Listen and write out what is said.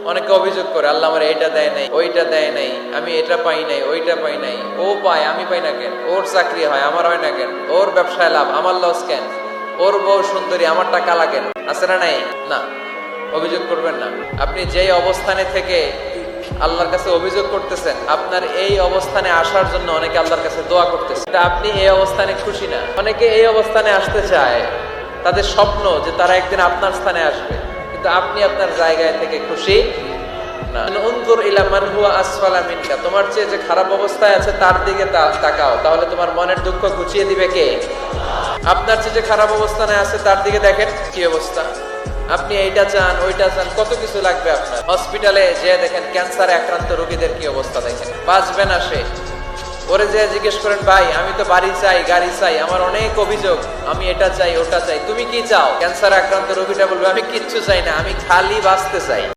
অনেকে অভিযোগ করে আল্লাহ আমার এটা দেয় নাই, ওইটা দেয় নাই, আমি এটা পাই নাই, ওইটা পাই নাই। ও পায়, আমি পাই না কেন? ওর চাকরি হয়, আমার হয় না কেন? ওর ব্যবসায় লাভ, আমার লস কেন? ওর বউ সুন্দরী, আমার টাকা লাগেন? আছে না নাই? না, অভিযোগ করবেন না। আপনি যেই অবস্থানে থেকে আল্লাহর কাছে অভিযোগ করতেছেন, আপনার এই অবস্থানে আসার জন্য অনেকে আল্লাহর কাছে দোয়া করতেছে। আপনি এই অবস্থানে খুশি না। অনেকে এই অবস্থানে আসতে চায়, তাদের স্বপ্ন যে তারা একদিন আপনার স্থানে আসবে, কিন্তু আপনি আপনার জায়গায় থেকে খুশি না। উনজুর ইলা মান হুয়া আসফালা মিনকা, তোমার চেয়ে যে খারাপ অবস্থায় আছে তার দিকে তাকাও, তাহলে তোমার মনের দুঃখ ঘুচিয়ে দিবে কে? আপনার চেয়ে যে খারাপ অবস্থানে আছে তার দিকে দেখেন কি অবস্থা। আপনি এইটা চান, ওইটা চান, কত কিছু লাগবে আপনার। হসপিটালে যে দেখেন ক্যান্সারে আক্রান্ত রোগীদের কি অবস্থা দেখেন, বাঁচবে না সে। ওরে যে জিজ্ঞেস করেন, ভাই আমি তো বাড়ি চাই, গাড়ি চাই, আমার অনেক অভিযোগ, আমি এটা চাই, ওটা চাই, তুমি কি চাও? ক্যান্সার আক্রান্ত রোগীটা বলবে, আমি কিচ্ছু চাই না, আমি খালি বাঁচতে চাই।